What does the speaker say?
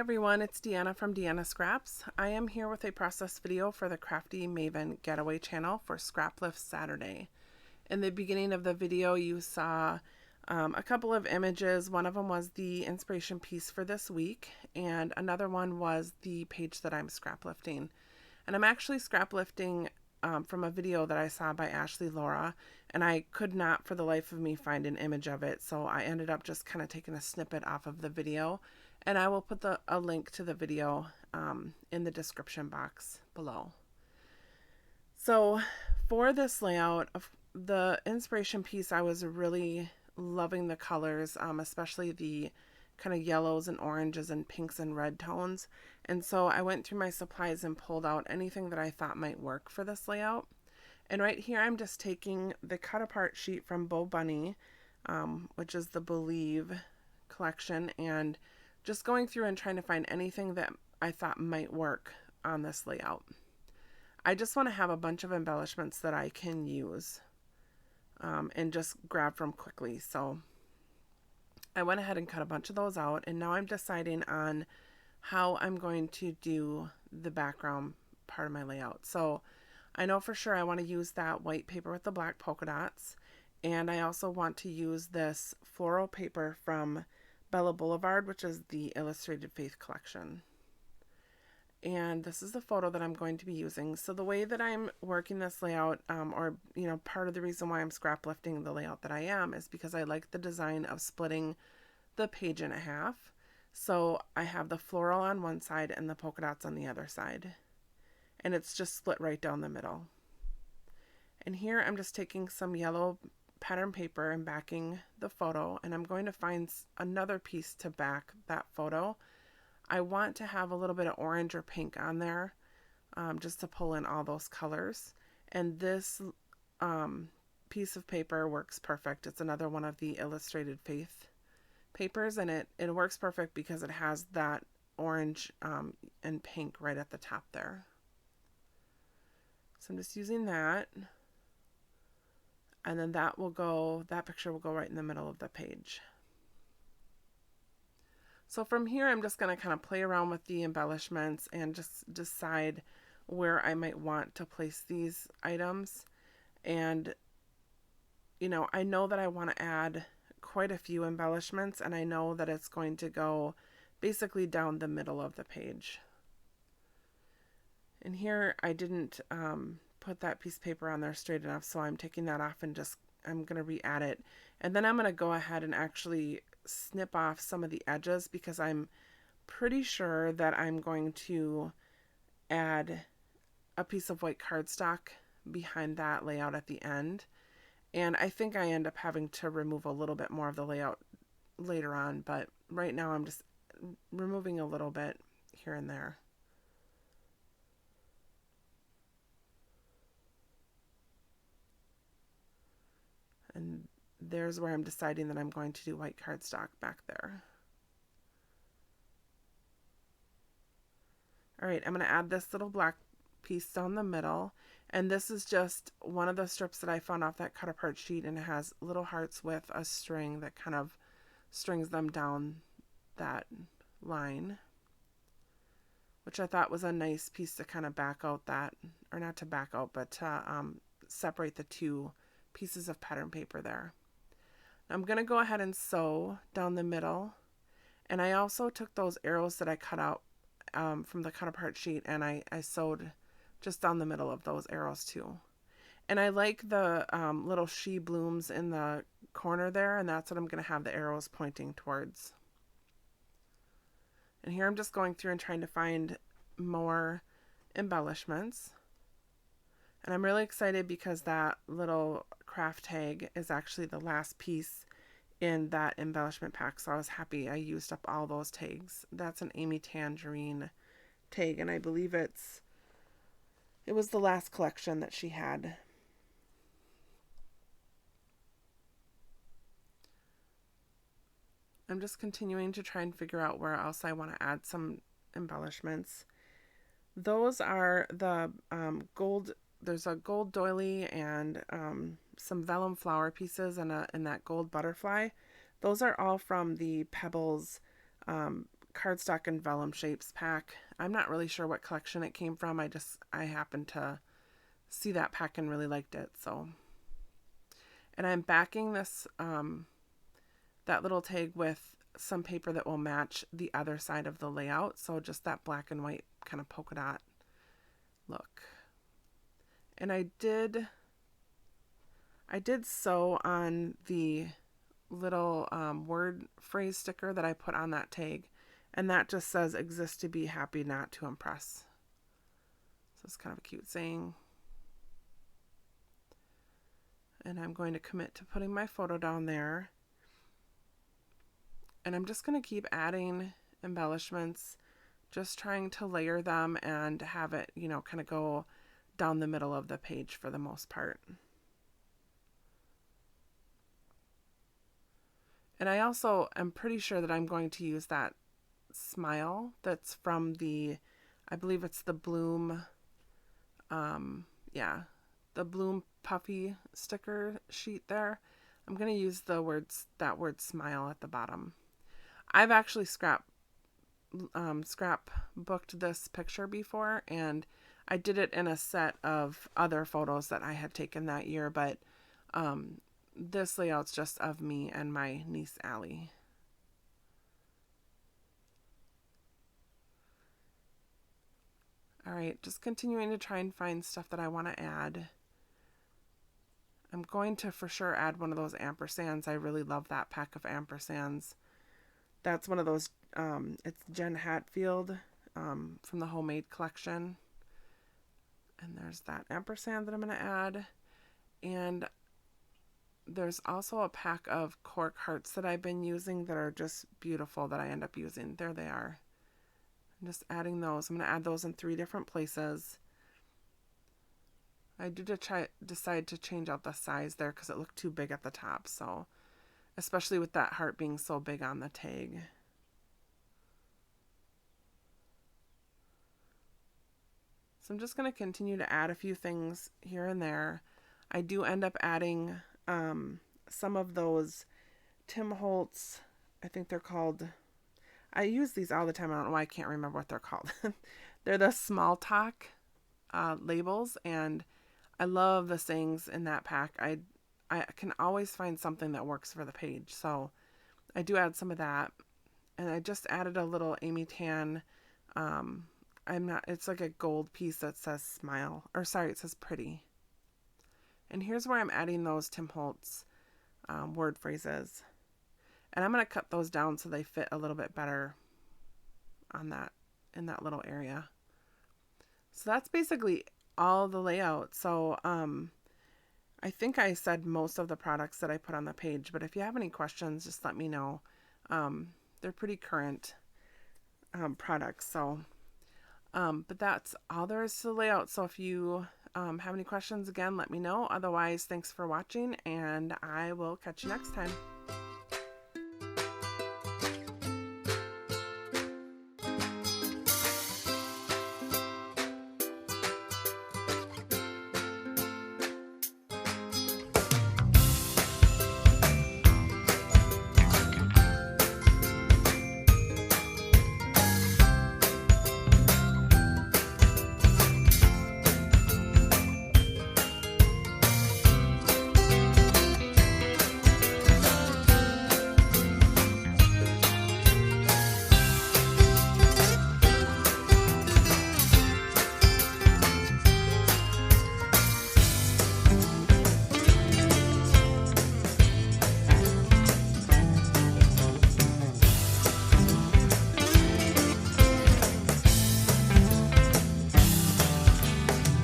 everyone, it's DeAnna from DeAnna Scraps. I am here with a process video for the Crafty Maven Getaway channel for Scraplift Saturday. In the beginning of the video you saw a couple of images. One of them was the inspiration piece for this week, and another one was the page that I'm scraplifting. And I'm actually scraplifting from a video that I saw by Ashley Laura, and I could not for the life of me find an image of it, so I ended up just kind of taking a snippet off of the video, and I will put a link to the video in the description box below. So for this layout of the inspiration piece, I was really loving the colors, especially the kind of yellows and oranges and pinks and red tones. And so I went through my supplies and pulled out anything that I thought might work for this layout. And right here I'm just taking the cut apart sheet from Bo Bunny, which is the Believe collection, and just going through and trying to find anything that I thought might work on this layout. I just want to have a bunch of embellishments that I can use and just grab from quickly. So I went ahead and cut a bunch of those out, and now I'm deciding on how I'm going to do the background part of my layout. So I know for sure I want to use that white paper with the black polka dots, and I also want to use this floral paper from Bella Boulevard, which is the Illustrated Faith collection. And this is the photo that I'm going to be using. So the way that I'm working this layout, or part of the reason why I'm scrap lifting the layout that I am, is because I like the design of splitting the page in half. So I have the floral on one side and the polka dots on the other side, and it's just split right down the middle. And here I'm just taking some yellow pattern paper and backing the photo, and I'm going to find another piece to back that photo. I want to have a little bit of orange or pink on there, just to pull in all those colors. And this piece of paper works perfect. It's another one of the Illustrated Faith papers, and it works perfect because it has that orange and pink right at the top there. So I'm just using that, and then that picture will go right in the middle of the page. So from here, I'm just going to kind of play around with the embellishments and just decide where I might want to place these items. And, I know that I want to add quite a few embellishments, and I know that it's going to go basically down the middle of the page. And here I didn't put that piece of paper on there straight enough, so I'm taking that off and I'm going to re-add it. And then I'm going to go ahead and actually snip off some of the edges, because I'm pretty sure that I'm going to add a piece of white cardstock behind that layout at the end. And I think I end up having to remove a little bit more of the layout later on, but right now I'm just removing a little bit here and there. And there's where I'm deciding that I'm going to do white cardstock back there. All right, I'm going to add this little black piece down the middle, and this is just one of the strips that I found off that cut apart sheet, and it has little hearts with a string that kind of strings them down that line, which I thought was a nice piece to kind of back out that, or not to back out, but to separate the two pieces of pattern paper there. I'm going to go ahead and sew down the middle, and I also took those arrows that I cut out from the cut apart sheet, and I sewed just down the middle of those arrows too. And I like the little she blooms in the corner there, and that's what I'm going to have the arrows pointing towards. And here I'm just going through and trying to find more embellishments. And I'm really excited because that little craft tag is actually the last piece in that embellishment pack. So I was happy I used up all those tags. That's an Amy Tangerine tag, and I believe it was the last collection that she had. I'm just continuing to try and figure out where else I want to add some embellishments. Those are the gold. There's a gold doily and some vellum flower pieces and that gold butterfly. Those are all from the Pebbles cardstock and vellum shapes pack. I'm not really sure what collection it came from. I happened to see that pack and really liked it. So, and I'm backing this that little tag with some paper that will match the other side of the layout. So just that black and white kind of polka dot look. And I did sew on the little word phrase sticker that I put on that tag, and that just says exist to be happy, not to impress. So it's kind of a cute saying. And I'm going to commit to putting my photo down there. And I'm just going to keep adding embellishments, just trying to layer them and have it, you know, kind of go down the middle of the page for the most part. And I also am pretty sure that I'm going to use that smile that's from the, I believe it's the Bloom, the Bloom puffy sticker sheet there. I'm going to use that word smile at the bottom. I've actually scrap booked this picture before, and I did it in a set of other photos that I had taken that year, but this layout's just of me and my niece Allie. All right, just continuing to try and find stuff that I want to add. I'm going to for sure add one of those ampersands. I really love that pack of ampersands. That's one of those, it's Jen Hatfield from the Homemade collection. And there's that ampersand that I'm going to add. And there's also a pack of cork hearts that I've been using that are just beautiful that I end up using. There they are. I'm just adding those. I'm going to add those in 3 different places. I did decide to change out the size there because it looked too big at the top. So, especially with that heart being so big on the tag. So I'm just going to continue to add a few things here and there. I do end up adding some of those Tim Holtz, I think they're called, I use these all the time. I don't know why I can't remember what they're called. They're the small talk labels, and I love the sayings in that pack. I can always find something that works for the page. So I do add some of that. And I just added a little Amy Tan, it's like a gold piece that says smile, or sorry, it says pretty. And here's where I'm adding those Tim Holtz word phrases. And I'm going to cut those down so they fit a little bit better on that, in that little area. So that's basically all the layout. So I think I said most of the products that I put on the page, but if you have any questions, just let me know. They're pretty current products. So, but that's all there is to the layout. So if you have any questions, again, let me know. Otherwise, thanks for watching, and I will catch you next time.